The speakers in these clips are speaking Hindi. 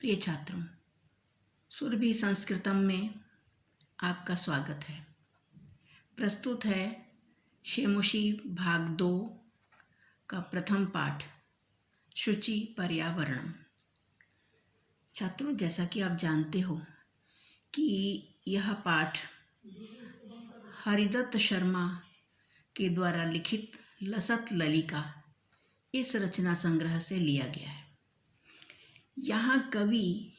प्रिय छात्रों, सुरभि संस्कृतम में आपका स्वागत है। प्रस्तुत है शेमुषी भाग 2 का प्रथम पाठ शुचि पर्यावरणम। छात्रों, जैसा कि आप जानते हो कि यह पाठ हरिदत्त शर्मा के द्वारा लिखित लसत ललिका इस रचना संग्रह से लिया गया है। यहाँ कवि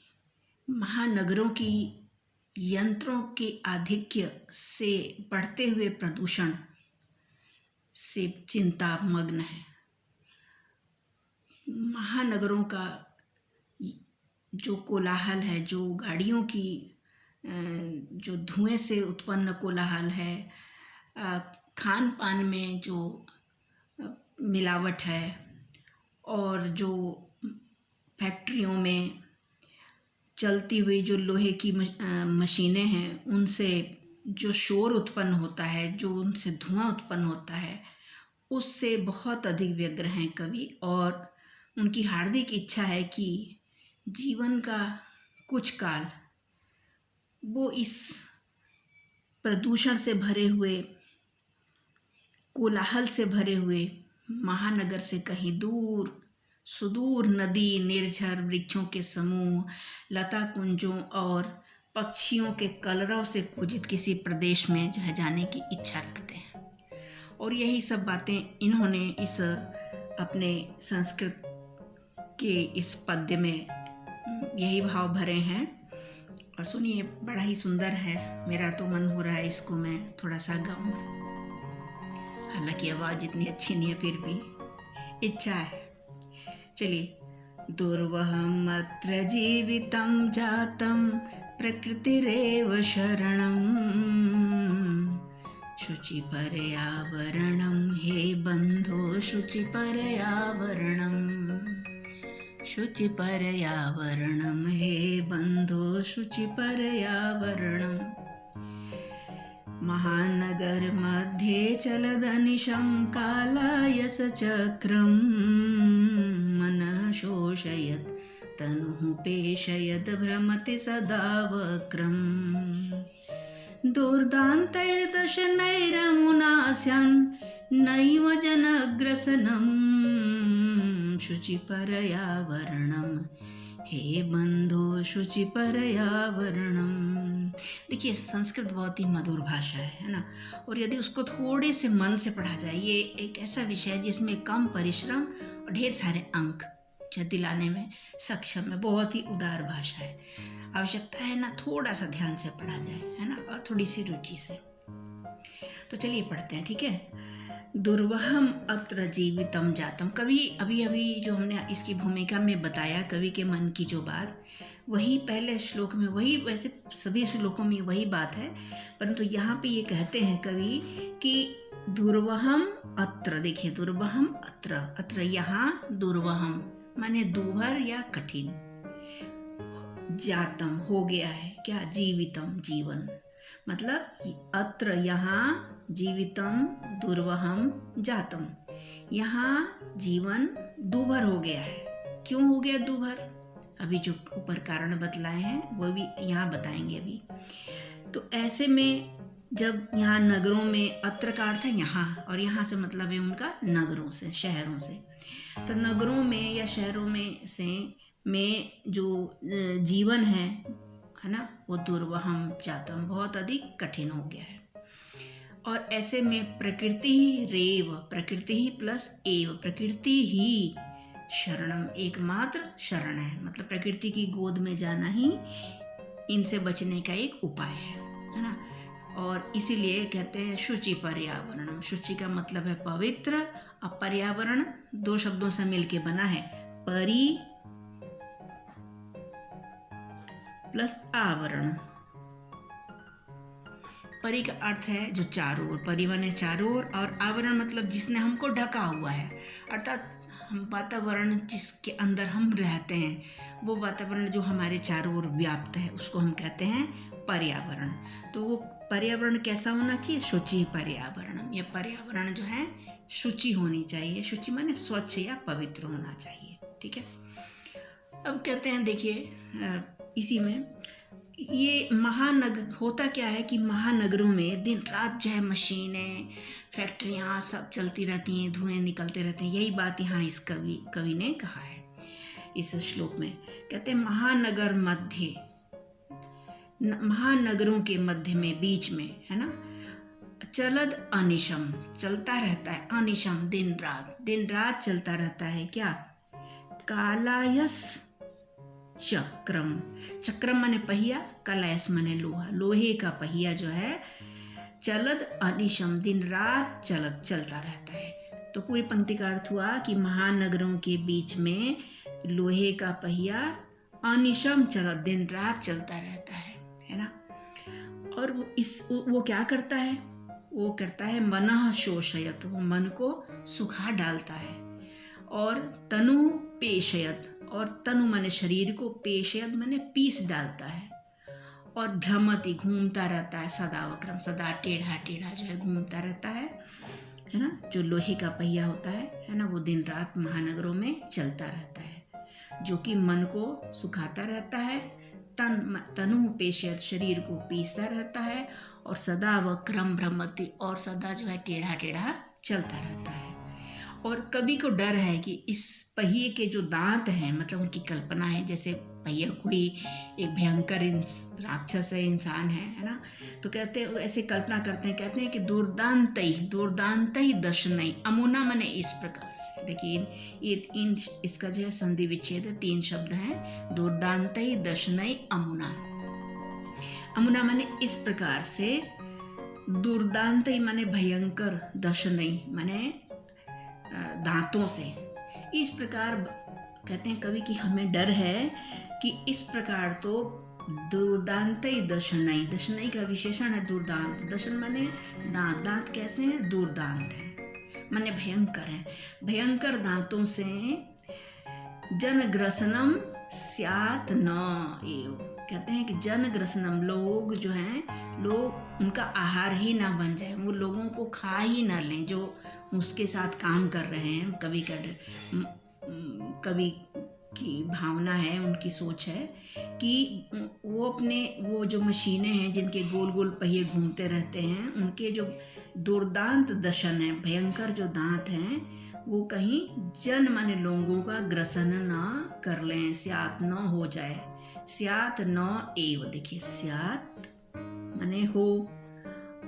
महानगरों की यंत्रों के आधिक्य से बढ़ते हुए प्रदूषण से चिंता मग्न है। महानगरों का जो कोलाहल है, जो गाड़ियों की जो धुएं से उत्पन्न कोलाहल है, खान पान में जो मिलावट है और जो फैक्ट्रियों में चलती हुई जो लोहे की मशीनें हैं, उनसे जो शोर उत्पन्न होता है, जो उनसे धुआं उत्पन्न होता है, उससे बहुत अधिक व्यग्र हैं कवि। और उनकी हार्दिक इच्छा है कि जीवन का कुछ काल वो इस प्रदूषण से भरे हुए, कोलाहल से भरे हुए महानगर से कहीं दूर, सुदूर नदी, निर्झर वृक्षों के समूह, लता कुंजों और पक्षियों के कलरव से पूजित किसी प्रदेश में जो है जाने की इच्छा रखते हैं। और यही सब बातें इन्होंने इस अपने संस्कृत के इस पद्य में यही भाव भरे हैं। और सुनिए, बड़ा ही सुंदर है। मेरा तो मन हो रहा है इसको मैं थोड़ा सा गाऊं। हालांकि आवाज़ इतनी अच्छी नहीं है, फिर भी इच्छा है। चलिए। दुर्वहमत्र जीवितं जातं प्रकृतिरेव शरणं, शुचि पर्यावरणं हे बंधो शुचि पर्यावरणं, शुचि पर्यावरणं हे बंधो शुचि पर्यावरणं। महानगर मध्ये चलदनिशं कालायस चक्रं, मनः शोषयत् तनुः पेशयत् भ्रमति सदा वक्रम्। दुर्दान्तैर्दशनैरमुना स्यान् नैव जनग्रसनं, शुचि पर्यावरणं हे बंधो शुचि पर्यावरणं। देखिए, संस्कृत बहुत ही मधुर भाषा है ना। और यदि उसको थोड़े से मन से पढ़ा जाए, ये एक ऐसा विषय है जिसमें कम परिश्रम और ढेर सारे अंक जो दिलाने में सक्षम है। बहुत ही उदार भाषा है। आवश्यकता है ना थोड़ा सा ध्यान से पढ़ा जाए, है ना, और थोड़ी सी रुचि से। तो चलिए पढ़ते हैं, ठीक है। दुर्वहम अत्र जीवितम जातम। कवि अभी जो हमने इसकी भूमिका में बताया, कवि के मन की जो बात, वही पहले श्लोक में, वही वैसे सभी श्लोकों में वही बात है, परंतु यहाँ पे ये कहते हैं कवि कि दुर्वहम अत्र। देखिए, दुर्वहम अत्र, अत्र यहाँ, दुर्वहम माने दूभर या कठिन, जातम हो गया है, क्या, जीवितम जीवन, मतलब अत्र यहाँ, जीवितम दुर्वहम जातम, यहाँ जीवन दूभर हो गया है। क्यों हो गया दूभर? अभी जो ऊपर कारण बतलाए हैं वो भी यहाँ बताएंगे अभी। तो ऐसे में जब यहाँ नगरों में, अत्र का अर्थ है यहाँ, और यहाँ से मतलब है उनका नगरों से, शहरों से। तो नगरों में या शहरों में जो जीवन है ना, वो दुर्वहम जातम, बहुत अधिक कठिन हो गया है। और ऐसे में प्रकृति ही रेव, प्रकृति ही प्लस एव, प्रकृति ही शरणम, एकमात्र शरण है। मतलब प्रकृति की गोद में जाना ही इनसे बचने का एक उपाय है ना। और इसीलिए कहते हैं शुचि पर्यावरणम। शुचि का मतलब है पवित्र, और पर्यावरण दो शब्दों से मिलके बना है, परि प्लस आवरण। परि का अर्थ है जो चारों ओर, परि माने चारों ओर, और आवरण मतलब जिसने हमको ढका हुआ है, अर्थात हम वातावरण जिसके अंदर हम रहते हैं, वो वातावरण जो हमारे चारों ओर व्याप्त है, उसको हम कहते हैं पर्यावरण। तो वो पर्यावरण कैसा होना चाहिए? शुचि पर्यावरणम। यह पर्यावरण जो है शुचि होनी चाहिए। शुचि माने स्वच्छ या पवित्र होना चाहिए, ठीक है। अब कहते हैं देखिए इसी में ये महानगर होता क्या है कि महानगरों में दिन रात जो है मशीनें, फैक्ट्रियाँ सब चलती रहती हैं, धुएं निकलते रहते हैं। यही बात यहाँ इस कवि ने कहा है इस श्लोक में। कहते हैं महानगर मध्य, महानगरों के मध्य में, बीच में, है ना, चलद अनिशम, चलता रहता है, अनिशम दिन रात चलता रहता है क्या, कालायस चक्रम, चक्रम माने पहिया, कलायस माने लोहा, लोहे का पहिया जो है, चलद अनिशम दिन रात चलता रहता है। तो पूरी पंक्ति का अर्थ हुआ कि महानगरों के बीच में लोहे का पहिया अनिशम चलत दिन रात चलता रहता है ना। और वो क्या करता है, वो करता है मनः शोषयत, वो मन को सुखा डालता है, और तनु पेशयत, और तनु माने शरीर को, पेशयत माने पीस डालता है, और भ्रमति घूमता रहता है, सदा वक्रम, सदा टेढ़ा जो है घूमता रहता है ना। जो लोहे का पहिया होता है ना, वो दिन रात महानगरों में चलता रहता है, जो कि मन को सुखाता रहता है, तनु पेशयत शरीर को पीसता रहता है, और सदा वक्रम भ्रमति, और सदा जो है टेढ़ा चलता रहता है। और कवि को डर है कि इस पहिए के जो दांत हैं, मतलब उनकी कल्पना है जैसे पहिया कोई एक भयंकर राक्षस है, इंसान है ना। तो कहते हैं, ऐसे कल्पना करते हैं, कहते हैं कि दुर्दांतई दशनई, अमुना मने इस प्रकार से। देखिए ये इसका जो है संधि विच्छेद है, 3 शब्द हैं, दुर्दांतई दशनई अमुना। अमुना माने इस प्रकार से, दुर्दांतई माने भयंकर, दशनई माने दांतों से। इस प्रकार कहते हैं कवि कि हमें डर है कि इस प्रकार तो दुर्दांतई दशनई, दशनई का विशेषण है दुर्दांत, दशन माने दांत, दांत कैसे हैं, दुर्दांत है माने भयंकर है, भयंकर दांतों से जनग्रसनम स्यात् न एव। कहते हैं कि जनग्रसनम, लोग जो हैं, लोग उनका आहार ही ना बन जाए, वो लोगों को खा ही ना लें जो उसके साथ काम कर रहे हैं। कवि की भावना है, उनकी सोच है कि वो जो मशीनें हैं जिनके गोल गोल पहिए घूमते रहते हैं, उनके जो दुर्दांत दशन है, भयंकर जो दांत हैं, वो कहीं जन माने लोगों का ग्रसन ना कर लें, स्यात् न हो जाए, स्यात् न एव। देखिए स्यात् माने हो,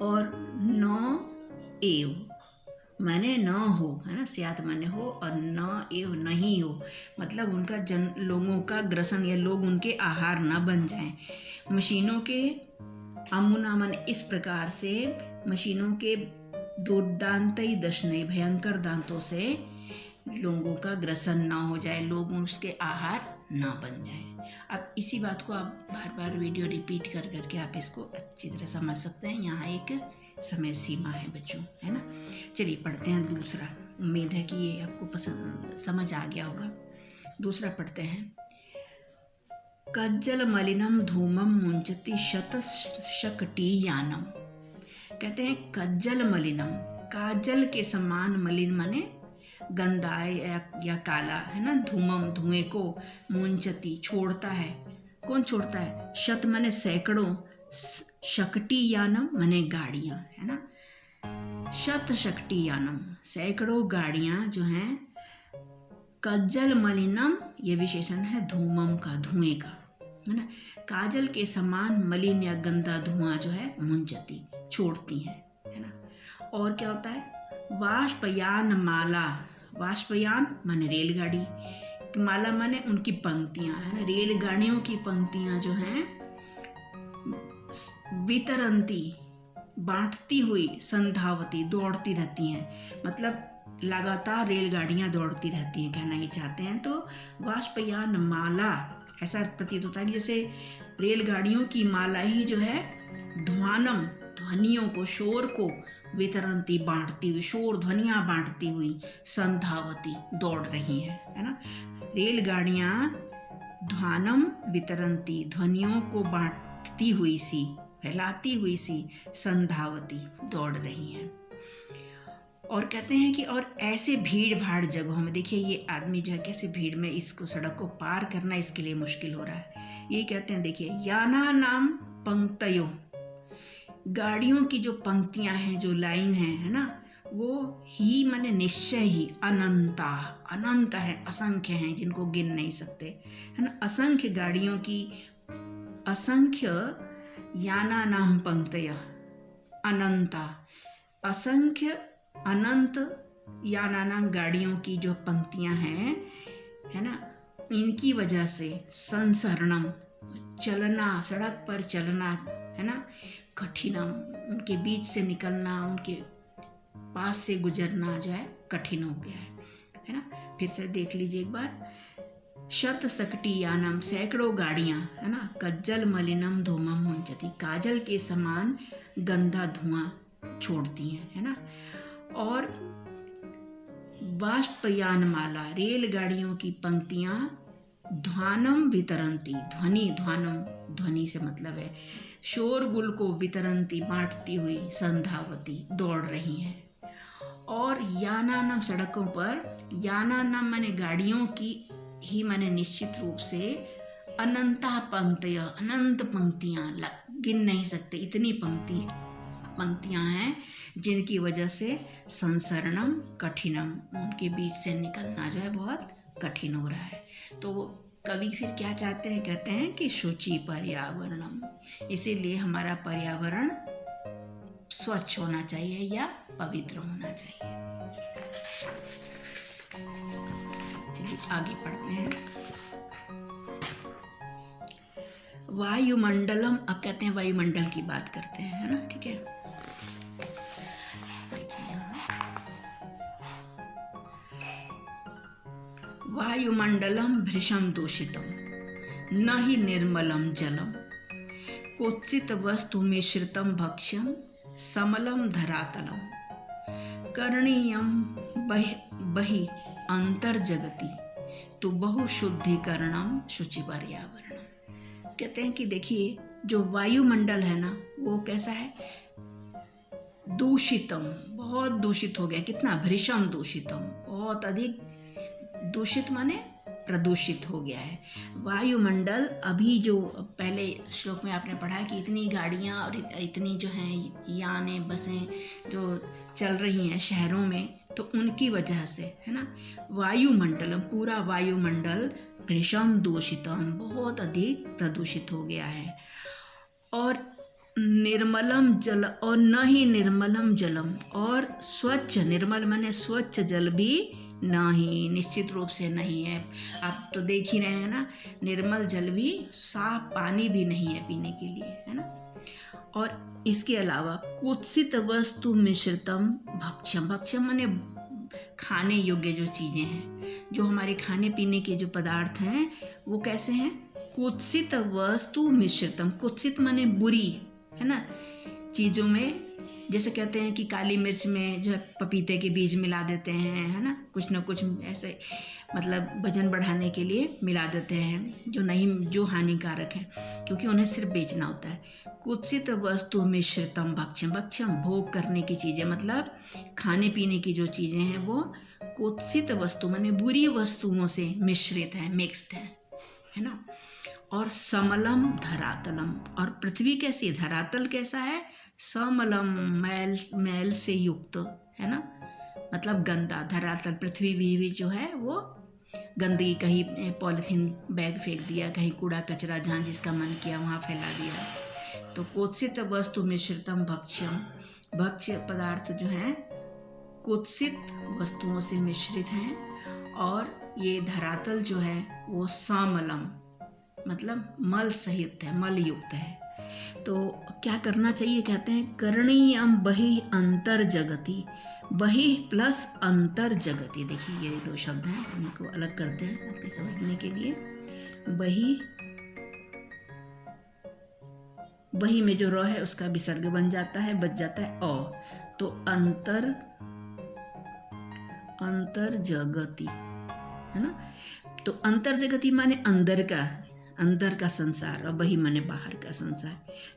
और न एव माने न हो, है ना, स्यात् माने हो, और न एव नहीं हो, मतलब उनका लोगों का ग्रसन, या लोग उनके आहार न बन जाएं। मशीनों के अमुना माने इस प्रकार से, मशीनों के दुर्दांतई दशनई, भयंकर दांतों से लोगों का ग्रसन ना हो जाए, लोग उसके आहार ना बन जाएं। अब इसी बात को आप बार बार वीडियो रिपीट करके आप इसको अच्छी तरह समझ सकते हैं। यहाँ एक समय सीमा है बच्चों, है ना। चलिए पढ़ते हैं दूसरा। उम्मीद है कि ये आपको समझ आ गया होगा। दूसरा पढ़ते हैं। कज्जल मलिनम धूमम मुंचति शतशकटी यानम। कहते हैं कज्जल मलिनम, काजल के समान, मलिन माने गंदा या काला, है ना, धूमम धुएं को, मुंचति छोड़ता है, कौन छोड़ता है, शत माने सैकड़ों, शकटी यानम माने गाड़ियां, है ना, शत शकटी यानम सैकड़ों गाड़ियां जो हैं, कज्जल मलिनम ये विशेषण है धूमम का, धुएं का, है ना, काजल के समान मलिन या गंदा धुआं जो है मुंचती छोड़ती है ना। और क्या होता है, वाष्पयान माला, वाष्पयान माने रेलगाड़ी, माला माने उनकी पंक्तियां, है ना, रेलगाड़ियों की पंक्तियां जो हैं, वितरंती बांटती हुई, संधावती दौड़ती रहती हैं, मतलब लगातार रेलगाड़ियां दौड़ती रहती हैं, कहना ये चाहते हैं। तो वाष्पयान माला, ऐसा प्रतीत होता है कि जैसे रेलगाड़ियों की माला ही जो है ध्वानम, ध्वनियों को, शोर को, वितरंती बांटती हुई, शोर ध्वनियां बांटती हुई, संधावती दौड़ रही हैं, है ना। रेलगाड़ियां ध्वानम वितरंती, ध्वनियों को बांटती हुई सी, फैलाती हुई सी, संधावती दौड़ रही हैं। और कहते हैं कि और ऐसे भीड़ भाड़ जगहों में, देखिए ये आदमी जो है कैसे भीड़ में इसको सड़क को पार करना इसके लिए मुश्किल हो रहा है। ये कहते हैं, देखिए याना नाम पंक्तयो, गाड़ियों की जो पंक्तियां हैं, जो लाइन है ना, वो ही माने निश्चय ही, अनंता, अनंत है, असंख्य हैं, जिनको गिन नहीं सकते, है ना। असंख्य गाड़ियों की, असंख्य याना नाम पंक्तय, अनंता, असंख्य अनंत याना नाम गाड़ियों की जो पंक्तियां हैं, है ना, इनकी वजह से संसरणम, चलना, सड़क पर चलना, है ना, कठिनम, उनके बीच से निकलना, उनके पास से गुजरना जो है कठिन हो गया है ना। फिर से देख लीजिए एक बार, शत सकटी यानम, सैकड़ों गाड़ियां, है ना, कज्जल मलिनम धूमम मुंचती, काजल के समान गंदा धुआं छोड़ती हैं, है ना। और बाष्पयान माला, रेलगाड़ियों की पंक्तियां ध्वानम वितरंती, ध्वनि, ध्वानम ध्वनि से मतलब है शोरगुल को, वितरंती बांटती हुई, संधावती दौड़ रही हैं। और यानानम, सड़कों पर, यानानम माने गाड़ियों की ही माने निश्चित रूप से, अनंता पंक्तियां, अनंत पंक्तियां, गिन नहीं सकते, इतनी पंक्तियां हैं जिनकी वजह से संसरणम कठिनम, उनके बीच से निकलना जो है बहुत कठिन हो रहा है। तो कवि फिर क्या चाहते हैं, कहते हैं कि शुचि पर्यावरणम, इसीलिए हमारा पर्यावरण स्वच्छ होना चाहिए या पवित्र होना चाहिए। चलिए आगे पढ़ते हैं। वायुमंडलम, अब कहते हैं वायुमंडल की बात करते हैं, है ना, ठीक है। वायुमंडलम भृशम दूषितम, न ही निर्मलम जलम, क्वचित वस्तु मिश्रितम भक्ष्यम, समलम धरातलम, करणीयम बहि अंतर्जगति, तो बहुशुद्धिकरणम शुचि पर्यावरणम। कहते हैं कि देखिए जो वायुमंडल है ना, वो कैसा है, दूषितम, बहुत दूषित हो गया। कितना, भृशम दूषितम, बहुत अधिक दूषित माने प्रदूषित हो गया है वायुमंडल। अभी जो पहले श्लोक में आपने पढ़ा कि इतनी गाड़ियां और इतनी जो हैं यानें, बसें जो चल रही हैं शहरों में, तो उनकी वजह से, है ना, वायुमंडलम, पूरा वायुमंडल भृशम दूषितम, बहुत अधिक प्रदूषित हो गया है। और निर्मलम जल, और न ही निर्मलम जलम, और स्वच्छ, निर्मल माने स्वच्छ जल भी नहीं, निश्चित रूप से नहीं है। आप तो देख ही रहे हैं ना, निर्मल जल भी, साफ पानी भी नहीं है पीने के लिए, है ना। और इसके अलावा कुत्सित वस्तु मिश्रितम भक्ष्यम, भक्ष्यम माने खाने योग्य जो चीज़ें हैं, जो हमारे खाने पीने के जो पदार्थ हैं वो कैसे हैं, कुत्सित वस्तु मिश्रितम, कुत्सित माने बुरी, है ना, चीज़ों में। जैसे कहते हैं कि काली मिर्च में जो है पपीते के बीज मिला देते हैं, है ना, कुछ ना कुछ ऐसे, मतलब वजन बढ़ाने के लिए मिला देते हैं, जो नहीं, जो हानिकारक है, क्योंकि उन्हें सिर्फ बेचना होता है। कुत्सित वस्तु मिश्रितम भक्ष्यम, भक्ष्यम भोग करने की चीज़ें, मतलब खाने पीने की जो चीज़ें हैं वो कुत्सित वस्तु माने बुरी वस्तुओं से मिश्रित है, मिक्स्ड है ना। और समलम धरातलम, और पृथ्वी कैसी है, धरातल कैसा है, समलम, मैल से युक्त, है ना, मतलब गंदा। धरातल, पृथ्वी भी जो है वो गंदगी, कहीं पॉलिथीन बैग फेंक दिया, कहीं कूड़ा कचरा जहाँ जिसका मन किया वहाँ फैला दिया। तो कुत्सित वस्तु मिश्रितम भक्ष्यम, भक्ष्य पदार्थ जो हैं कुत्सित वस्तुओं से मिश्रित हैं। और ये धरातल जो है वो समलम, मतलब मल सहित है, मल युक्त है। तो क्या करना चाहिए, कहते हैं करणीयम बहि अंतर जगति, बहि प्लस अंतर जगति। देखिए ये दो शब्द हैं, इनको अलग करते हैं आपके समझने के लिए। बहि, बहि में जो र है उसका विसर्ग बन जाता है, बच जाता है अ, तो अंतर, अंतर जगति, है ना। तो अंतर जगति माने अंदर का, अंदर का संसार और बही माने बाहर का संसार,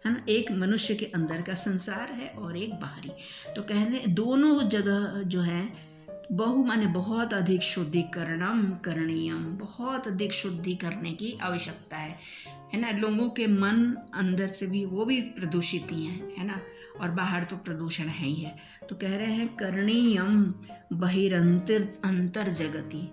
है ना। एक मनुष्य के अंदर का संसार है और एक बाहरी। तो कहने दोनों जगह जो है बहु माने बहुत अधिक शुद्धिकरणम करणीयम, बहुत अधिक शुद्धि करने की आवश्यकता है ना। लोगों के मन अंदर से भी वो भी प्रदूषित ही हैं, है ना, और बाहर तो प्रदूषण है ही है। तो कह रहे हैं करणीयम बहिरंतर अंतर जगति,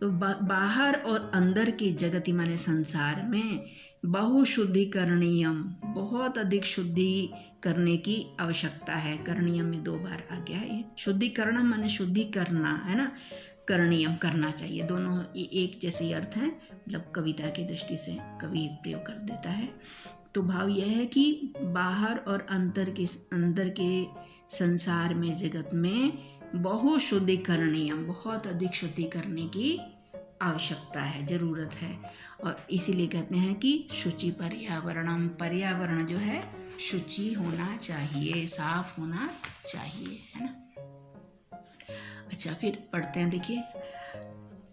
तो बाहर और अंदर के जगति माने संसार में बहुशुद्धिकरणीयम, बहुत अधिक शुद्धि करने की आवश्यकता है। करणीयम में 2 बार आ गया है। शुद्धिकरण माने शुद्धि करना, है ना, करणीयम करना चाहिए। दोनों एक जैसे ही अर्थ है, मतलब कविता की दृष्टि से कवि प्रयोग कर देता है। तो भाव यह है कि बाहर और अंदर के संसार में, जगत में बहुशुद्धिकरणीयम, बहुत अधिक शुद्धि करने की आवश्यकता है, जरूरत है। और इसीलिए कहते हैं कि शुचि पर्यावरणम, पर्यावरण जो है शुचि होना चाहिए, साफ होना चाहिए, है ना। अच्छा, फिर पढ़ते हैं, देखिए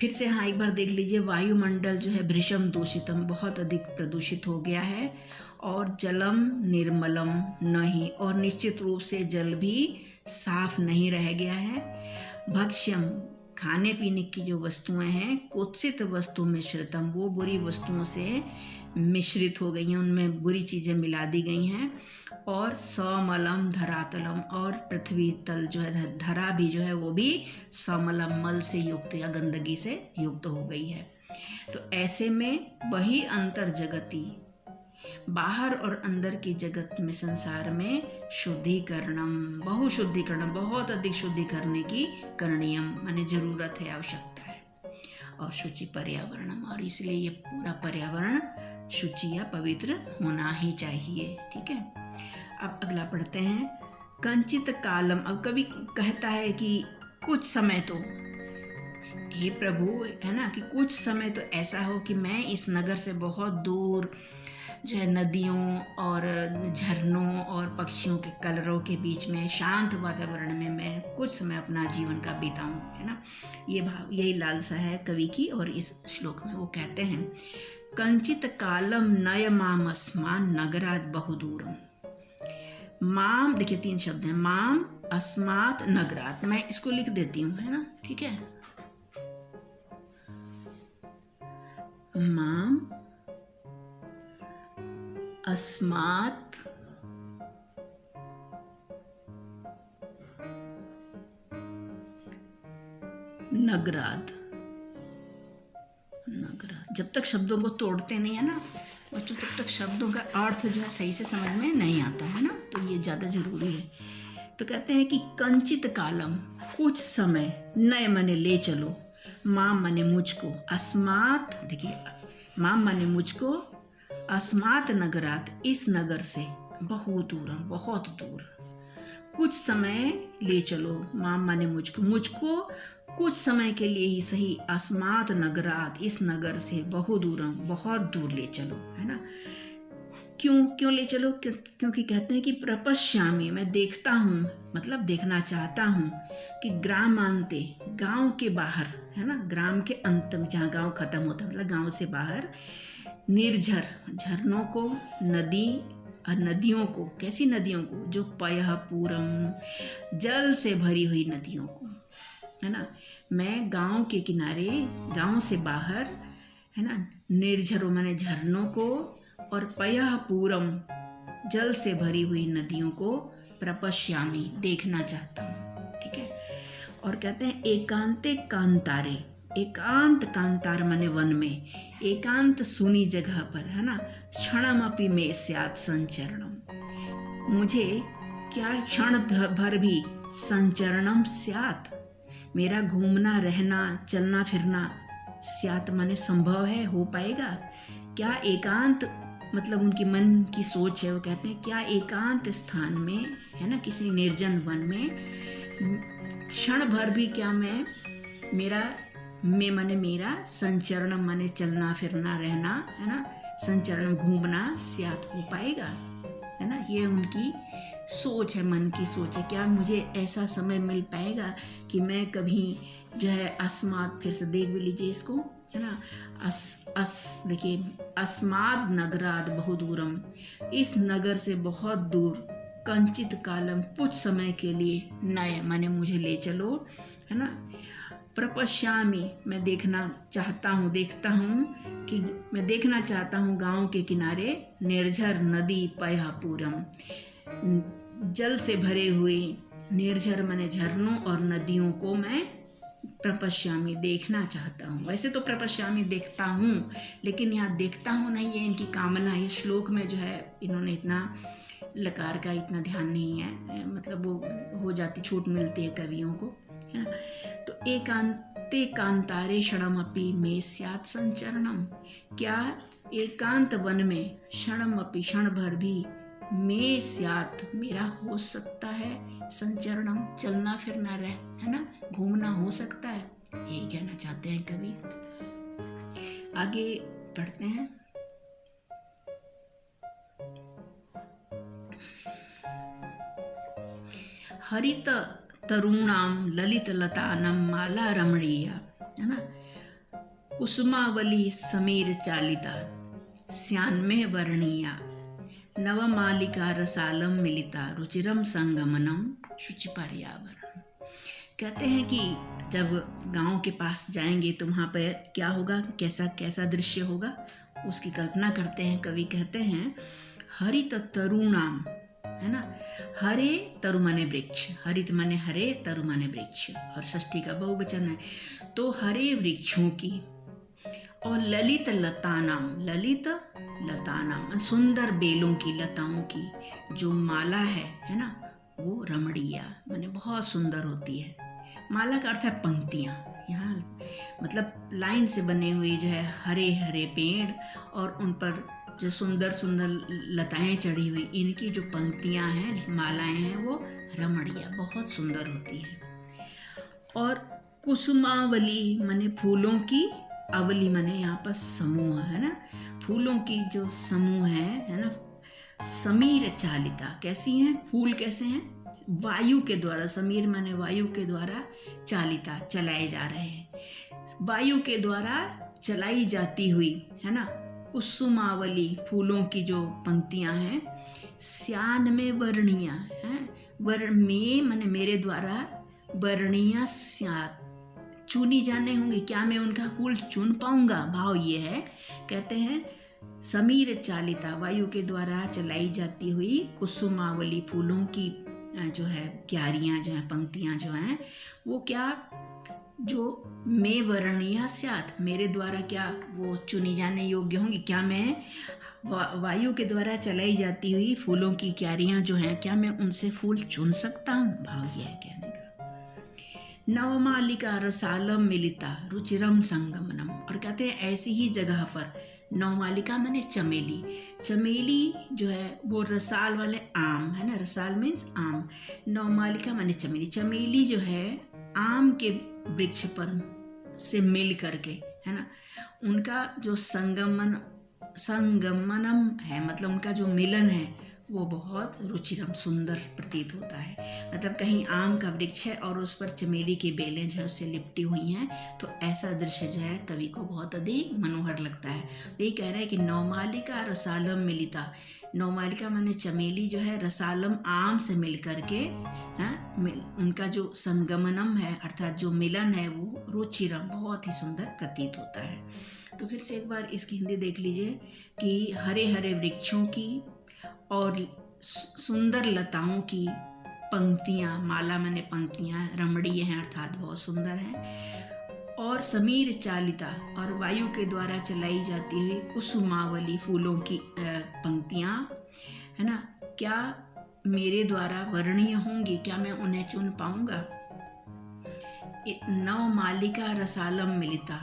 फिर से। हाँ, एक बार देख लीजिए। वायुमंडल जो है भृशम दूषितम, बहुत अधिक प्रदूषित हो गया है। और जलम निर्मलम नहीं, और निश्चित रूप से जल भी साफ नहीं रह गया है। भक्ष्यम, खाने पीने की जो वस्तुएं हैं, कुत्सित वस्तु मिश्रितम, वो बुरी वस्तुओं से मिश्रित हो गई हैं, उनमें बुरी चीज़ें मिला दी गई हैं। और समलम धरातलम, और पृथ्वी तल जो है, धरा भी जो है वो भी समलम, मल से युक्त या गंदगी से युक्त हो गई है। तो ऐसे में वही अंतर जगती, बाहर और अंदर की जगत में, संसार में शुद्धिकरणम, बहुशुद्धिकरणम, बहुत अधिक शुद्धि करने की करणीयम माने जरूरत है, आवश्यकता है। और शुचि पर्यावरणम, और इसलिए ये पूरा पर्यावरण शुचि या पवित्र होना ही चाहिए, ठीक है। अब अगला पढ़ते हैं। कंचित कालम, अब कभी कहता है कि कुछ समय तो, हे प्रभु, है ना, कि कुछ समय तो ऐसा हो कि मैं इस नगर से बहुत दूर जो है नदियों और झरनों और पक्षियों के कलरव के बीच में शांत वातावरण में मैं कुछ समय अपना जीवन का बिताऊं, है ना। ये भाव, यही लालसा है कवि की। और इस श्लोक में वो कहते हैं कंचित कालम नय माम अस्मान नगरात बहुदूरम। माम, देखिए 3 शब्द हैं, माम अस्मात नगरात। मैं इसको लिख देती हूँ, है ना, ठीक है। माम अस्मात् नगराद। जब तक शब्दों को तोड़ते नहीं है ना बच्चों, तब तक शब्दों का अर्थ जो है सही से समझ में नहीं आता, है ना। तो ये ज़्यादा जरूरी है। तो कहते हैं कि कंचित कालम, कुछ समय, नय माने ले चलो, माम माने मुझको, अस्मात, देखिए माम माने मुझको, अस्मात नगरात, इस नगर से, बहुत दूर, बहुत दूर, कुछ समय ले चलो, माम माने मुझको कुछ समय के लिए ही सही, अस्मात नगरात, इस नगर से, बहुत दूर ले चलो, है ना। क्यों ले चलो? क्योंकि कहते हैं कि प्रपश्यामी, मैं देखता हूँ, मतलब देखना चाहता हूँ कि ग्रामांते, गांव के बाहर, है ना, ग्राम के अंत में जहाँ गांव खत्म होता है, मतलब गांव से बाहर, निर्झर, झरनों को, नदी और नदियों को, कैसी नदियों को, जो पयः पूरम, जल से भरी हुई नदियों को, है ना। मैं गांव के किनारे, गांव से बाहर, है ना, निर्झरों माने झरनों को, और पयः पूरम, जल से भरी हुई नदियों को, प्रपश्यामी, देखना चाहता हूँ, ठीक है। और कहते हैं एकांते कांतारे, एकांत, कांतार माने वन में, एकांत सुनी जगह पर, है ना, क्षणमपि में स्यात् संचरणम, मुझे क्या क्षण भर भी संचरणम स्यात्, मेरा घूमना रहना चलना फिरना, स्यात् माने संभव है, हो पाएगा क्या। एकांत मतलब उनकी मन की सोच है। वो कहते हैं क्या एकांत स्थान में, है ना, किसी निर्जन वन में क्षण भर भी क्या मैं माने मेरा, संचरण माने चलना फिरना रहना, है ना, संचरण घूमना, स्यात् हो पाएगा, है ना। ये उनकी सोच है, मन की सोच है। क्या मुझे ऐसा समय मिल पाएगा कि मैं कभी जो है अस्मात्, फिर से देख भी लीजिए इसको, है ना। देखिए, अस्माद नगराद बहुदूरम, इस नगर से बहुत दूर, कंचित कालम, कुछ समय के लिए, नए माने मुझे ले चलो, है ना। प्रपश्यामि, मैं देखना चाहता हूँ, देखता हूँ कि मैं देखना चाहता हूँ गांव के किनारे, निर्झर नदी पयःपूरम, जल से भरे हुए, निर्झर माने झरनों और नदियों को मैं प्रपश्यामी देखना चाहता हूँ। वैसे तो प्रपश्यामी देखता हूँ, लेकिन यहाँ देखता हूँ नहीं, ये इनकी कामना है। श्लोक में जो है इन्होंने इतना लकार का इतना ध्यान नहीं है, मतलब वो हो जाती, छूट मिलती है कवियों को, है ना। तो एकांते कांतारे क्षणमपि मे स्यात् संचरणम, क्या एकांत वन में क्षणमपि, क्षण भर भी, मे स्यात् मेरा हो सकता है, संचरणम चलना फिरना रह, है ना, घूमना हो सकता है, यही कहना चाहते हैं कवि। आगे पढ़ते हैं। हरित तरुणाम ललित लतानम माला रमणीया, है ना, कुसुमावली समीर चालिता, श्यान्मे वर्णीया, नवमालिका रसालम मिलिता, रुचिरम संगमनम शुचि पर्यावरण। कहते हैं कि जब गांव के पास जाएंगे तो वहाँ पर क्या होगा, कैसा कैसा दृश्य होगा, उसकी कल्पना करते हैं। कवि कहते हैं हरित तरुणाम, है ना, हरे तरु माने वृक्ष, हरित माने हरे, तरु माने वृक्ष, और षष्ठी का बहुवचन है, तो हरे वृक्षों की, और ललित लतानाम, ललित लतानाम सुंदर बेलों की, लताओं की जो माला है ना, वो रमणीया माने बहुत सुंदर होती है। माला का अर्थ है पंक्तियाँ, यहाँ मतलब लाइन से बने हुए जो है हरे हरे पेड़, और उन पर जो सुंदर सुंदर लताएं चढ़ी हुई, इनकी जो पंक्तियाँ हैं, मालाएं हैं, वो रमणीया बहुत सुंदर होती है। और कुसुमावली माने फूलों की, अवली माने यहाँ पर समूह, है ना, फूलों की जो समूह है ना। समीर चालिता, कैसी हैं, फूल कैसे हैं, वायु के द्वारा, समीर माने वायु के द्वारा, चालिता चलाए जा रहे हैं, वायु के द्वारा चलाई जाती हुई, है ना। कुसुमावली फूलों की जो पंक्तियां हैं, श्यान में वर्णिया है, वर्ण में माने मेरे द्वारा, वर्णिया स्यात् चुनी जाने होंगी, क्या मैं उनका फूल चुन पाऊंगा, भाव ये है। कहते हैं समीर चालिता, वायु के द्वारा चलाई जाती हुई कुसुमावली फूलों की जो है क्यारियाँ जो हैं, पंक्तियाँ जो हैं, वो क्या, जो मैं वर्णिया स्यात् मेरे द्वारा क्या वो चुनी जाने योग्य होंगी, क्या मैं वायु के द्वारा चलाई जाती हुई फूलों की क्यारियाँ जो हैं, क्या मैं उनसे फूल चुन सकता हूँ, भाव यह है कहने का। नवमालिका रसालम मिलिता रुचिरम संगमनम, और कहते हैं ऐसी ही जगह पर, नवमालिका माने चमेली, चमेली जो है वो रसाल वाले आम, है ना, रसाल मीन्स आम, नवमालिका माने चमेली, चमेली जो है आम के वृक्ष पर से मिल करके, है ना, उनका जो संगमनम है, मतलब उनका जो मिलन है वो बहुत रुचिरम सुंदर प्रतीत होता है। मतलब कहीं आम का वृक्ष है और उस पर चमेली की बेलें जो है उससे लिपटी हुई हैं, तो ऐसा दृश्य जो है कवि को बहुत अधिक मनोहर लगता है। तो यही कह रहा है कि नवमालिका रसालम मिलिता, नवमालिका माने चमेली जो है रसालम आम से मिल करके, उनका जो संगमनम है अर्थात जो मिलन है वो रुचिरम बहुत ही सुंदर प्रतीत होता है। तो फिर से एक बार इसकी हिंदी देख लीजिए कि हरे हरे वृक्षों की और सुंदर लताओं की पंक्तियाँ, माला माने पंक्तियाँ, रमणीय हैं अर्थात बहुत सुंदर हैं, और समीर चालिता और वायु के द्वारा चलाई जाती हुई कुसुमावली फूलों की पंक्तियाँ, है ना, क्या मेरे द्वारा वर्णीय होंगी, क्या मैं उन्हें चुन पाऊंगा। नवमालिका रसालम मिलिता,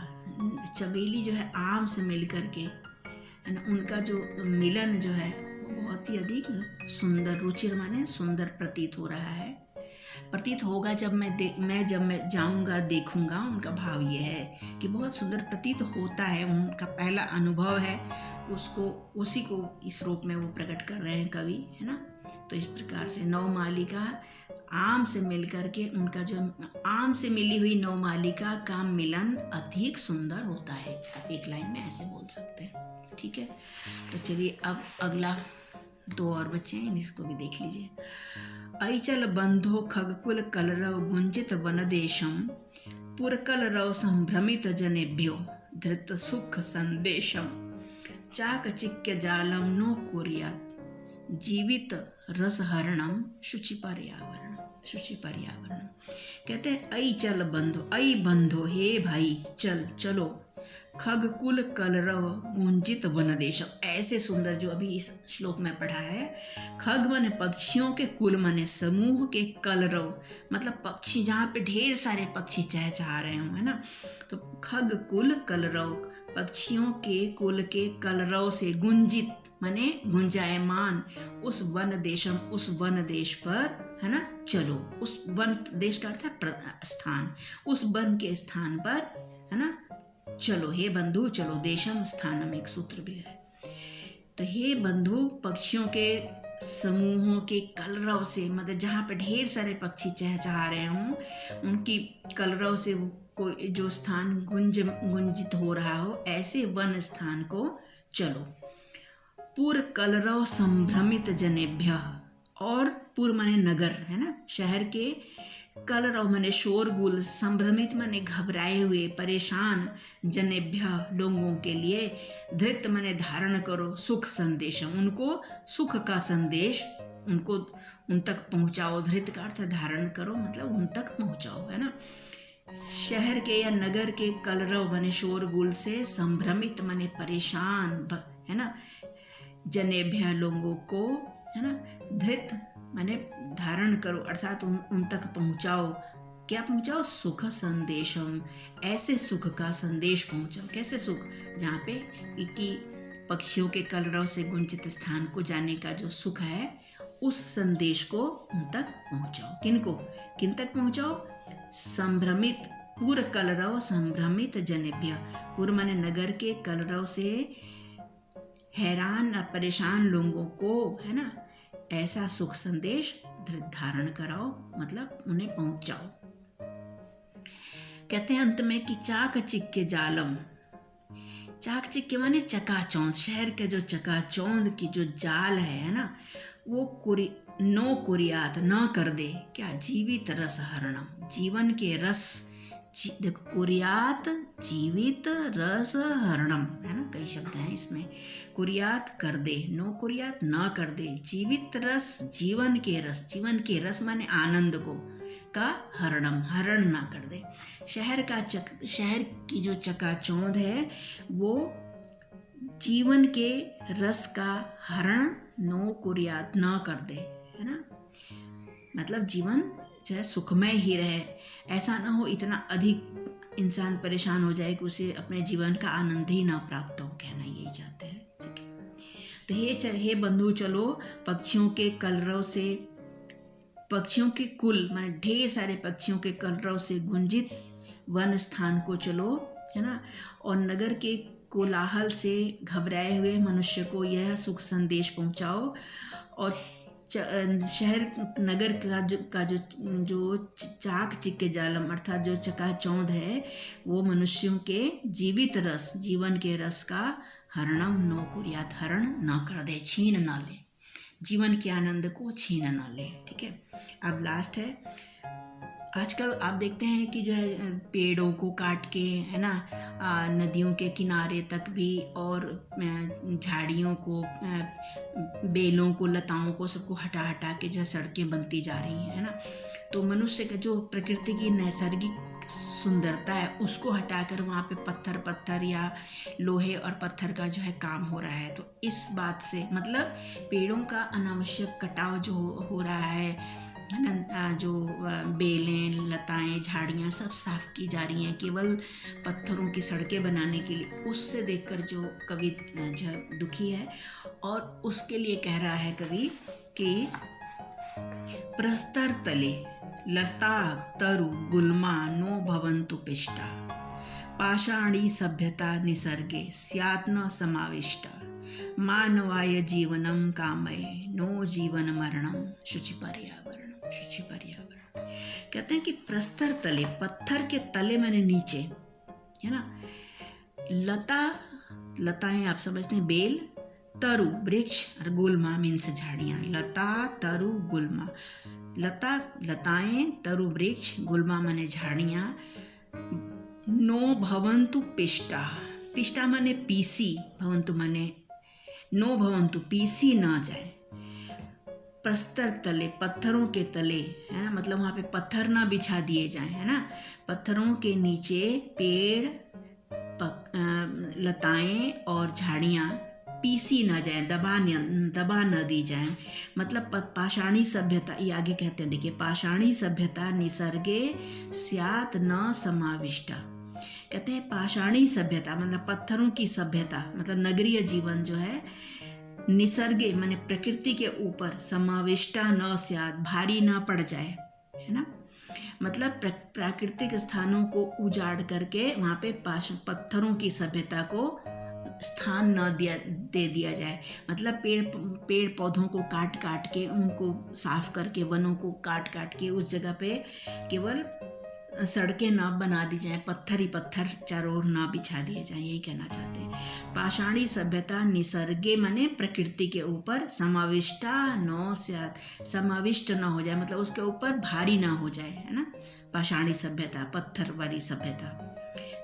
चमेली जो है आम से मिल करके, है ना, उनका जो मिलन जो है वो बहुत ही अधिक सुंदर, रुचिर माने सुंदर प्रतीत हो रहा है, प्रतीत होगा जब मैं जाऊंगा देखूंगा। उनका भाव ये है कि बहुत सुंदर प्रतीत होता है, उनका पहला अनुभव है, उसको उसी को इस रूप में वो प्रकट कर रहे हैं कवि, है ना। तो इस प्रकार से नवमालिका आम से मिल करके उनका जो आम से मिली हुई नवमालिका का मिलन अधिक सुंदर होता है। आप एक लाइन में ऐसे बोल सकते हैं, ठीक है। तो चलिए अब अगला 2 और बच्चे हैं, इसको भी देख लीजिए। ऐचल बंधो खगकुल कलरव गुंजित वनदेशम पुरकलरव संभ्रमित जनेभ्यो धृत सुख संदेशम चाकचिक्य जालम नो कुर्यात् जीवित रसहरणम शुचि पर्यावरण। कहते हैं ऐ चल बंधो, ऐ बंधो, हे भाई चल चलो, खगकुल कलरव गुंजित वनदेशम। ऐसे सुंदर जो अभी इस श्लोक में पढ़ा है, खग माने पक्षियों के, कुल माने समूह के, कलरव मतलब पक्षी जहाँ पे ढेर सारे पक्षी चहचहा रहे हों, है ना। तो खग कुल कलरव, पक्षियों के कुल के कलरव से, गुंजित माने गुंजायमान, उस वन देशम, उस वन देश पर, है ना, चलो। उस वन देश का अर्थ है स्थान, उस वन के स्थान पर, है ना, चलो। हे बंधु चलो, देशम स्थानम एक सूत्र भी है। तो हे बंधु, पक्षियों के समूहों के कलरव से, मतलब जहाँ पे ढेर सारे पक्षी चहचहा रहे हों, उनकी कलरव से कोई जो स्थान गुंजित हो रहा हो, ऐसे वन स्थान को चलो। पुर कलरव संभ्रमित जनेभ्य, और पुर माने नगर, है ना, शहर के, कलरव माने शोरगुल, संभ्रमित माने घबराए हुए, परेशान, जनेभ्य लोगों के लिए, धृत माने धारण करो, सुख संदेशम उनको सुख का संदेश उनको उन तक पहुँचाओ। धृत का अर्थ धारण करो, मतलब उन तक पहुँचाओ, है ना। शहर के या नगर के कलरव माने शोरगुल से, संभ्रमित माने परेशान, है ना, जनेभ्य लोगों को, है ना, धृत माने धारण करो, अर्थात उन तक पहुँचाओ। क्या पहुँचाओ? सुख संदेशम, ऐसे सुख का संदेश पहुँचाओ। कैसे सुख? जहाँ पे कि पक्षियों के कलरव से गुंजित स्थान को जाने का जो सुख है, उस संदेश को उन तक पहुँचाओ। किन तक पहुँचाओ? संभ्रमित, पुर कलरव संभ्रमित जनेभ्य, पुर माने नगर के, कलरव से हैरान परेशान लोगों को, है ना, ऐसा सुख संदेश धारण कराओ, मतलब उन्हें पहुंचाओ। कहते हैं अंत में कि चाकचिक्य जालम, चाकचिक्य माने चकाचौंध, शहर के जो चकाचौंध की जो जाल है ना, वो नो कुरियात, न कर दे। क्या? जीवित रस हरणम, जीवन के रस, देखो कुरियात जीवित रस हरणम, है ना, कई शब्द हैं इसमें। कुरियात कर दे, नो कुरियात न कर दे, जीवित रस जीवन के रस माने आनंद को, का हरणम हरण ना कर दे। शहर की जो चकाचौंध है वो जीवन के रस का हरण नो कुरियात न कर दे, है ना। मतलब जीवन चाहे सुखमय ही रहे, ऐसा ना हो इतना अधिक इंसान परेशान हो जाए कि उसे अपने जीवन का आनंद ही ना प्राप्त हो, कहना यही चाहते हैं। ठीक है, तो हे बंधु चलो, पक्षियों के कलरव से, पक्षियों के कुल माने ढेर सारे पक्षियों के कलरव से गुंजित वन स्थान को चलो, है ना, और नगर के कोलाहल से घबराए हुए मनुष्य को यह सुख संदेश पहुंचाओ। और शहर नगर का जो चाकचिक्य जालम अर्थात जो चकाचौंध है, वो मनुष्यों के जीवित रस, जीवन के रस का हरणम नो कुर्यात, हरण न कर दे, छीन न ले, जीवन के आनंद को छीन न ले। ठीक है, अब लास्ट है, आजकल आप देखते हैं कि जो है पेड़ों को काट के, है ना, नदियों के किनारे तक भी, और झाड़ियों को, बेलों को, लताओं को, सबको हटा हटा के जो है सड़कें बनती जा रही हैं, है ना। तो मनुष्य का जो प्रकृति की नैसर्गिक सुंदरता है उसको हटाकर वहाँ पे पत्थर या लोहे और पत्थर का जो है काम हो रहा है। तो इस बात से मतलब पेड़ों का अनावश्यक कटाव जो हो रहा है ना, जो बेलें, लताएं, झाड़ियाँ सब साफ की जा रही हैं केवल पत्थरों की सड़कें बनाने के लिए, उससे देखकर जो कवि जो दुखी है, और उसके लिए कह रहा है कवि कि प्रस्तर तले लता तरु गुल्मा नो भवन्तु पिष्टा, पाषाणी सभ्यता निसर्गे स्यात् न समाविष्टा, मानवाय जीवनम कामये नो जीवन मरणम शुचि पर्यावरण। कहते हैं कि प्रस्तर तले, पत्थर के तले मैंने नीचे, है ना। लताएं आप समझते हैं, बेल, तरु वृक्ष और गुल्मा मीन्स झाड़ियाँ। लता, तरु, गुल्मा। लताएं, तरु वृक्ष, गुल्मा माने झाड़ियाँ। नो भवन्तु पिष्टा, पिष्टा माने पीसी, भवन्तु माने नो भवन्तु, पीसी ना जाए। प्रस्तर तले, पत्थरों के तले, है ना, मतलब वहाँ पे पत्थर ना बिछा दिए जाएं, है ना। पत्थरों के नीचे पेड़, लताएं और झाड़ियाँ पीसी ना जाएं, दबा न दी जाएं। मतलब पाषाणी सभ्यता, ये आगे कहते हैं, देखिए, पाषाणी सभ्यता निसर्गे स्यात् न समाविष्टा। कहते हैं पाषाणी सभ्यता मतलब पत्थरों की सभ्यता, मतलब नगरीय जीवन जो है, निसर्गे माने प्रकृति के ऊपर, समाविष्टा न स्यात् भारी ना पड़ जाए, है ना। मतलब प्राकृतिक स्थानों को उजाड़ करके वहाँ पे पत्थरों की सभ्यता को स्थान न दे दिया जाए। मतलब पेड़ पौधों को काट काट के, उनको साफ करके, वनों को काट काट के उस जगह पे केवल सड़कें ना बना दी जाएं, पत्थर ही पत्थर चारों ओर ना बिछा दिए जाएं, यही कहना चाहते हैं। पाषाणी सभ्यता निसर्गे माने प्रकृति के ऊपर, समाविष्टा न स्यात्, समाविष्ट ना हो जाए, मतलब उसके ऊपर भारी ना हो जाए, है ना। पाषाणी सभ्यता, पत्थर वाली सभ्यता।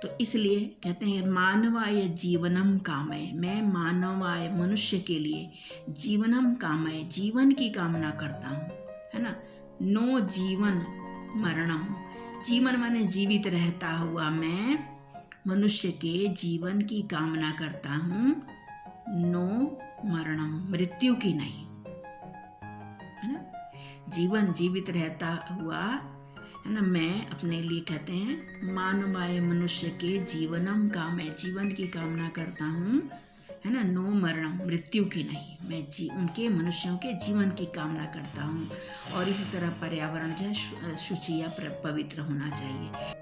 तो इसलिए कहते हैं मानवाय जीवनम कामय, मैं मानवाय मनुष्य के लिए जीवनम कामय, जीवन की कामना करता हूँ, है ना। नो जीवन मरणम, जीवन माने जीवित रहता हुआ मैं मनुष्य के जीवन की कामना करता हूँ। नो मरणम, मृत्यु की नहीं, है ना। जीवन जीवित रहता हुआ, है ना, मैं अपने लिए कहते हैं मानवाय मनुष्य के जीवनम कामय, जीवन की कामना करता हूँ, है ना। नो मरणम, मृत्यु की नहीं, मैं उनके मनुष्यों के जीवन की कामना करता हूँ। और इसी तरह पर्यावरण जो है शुचि या पवित्र होना चाहिए।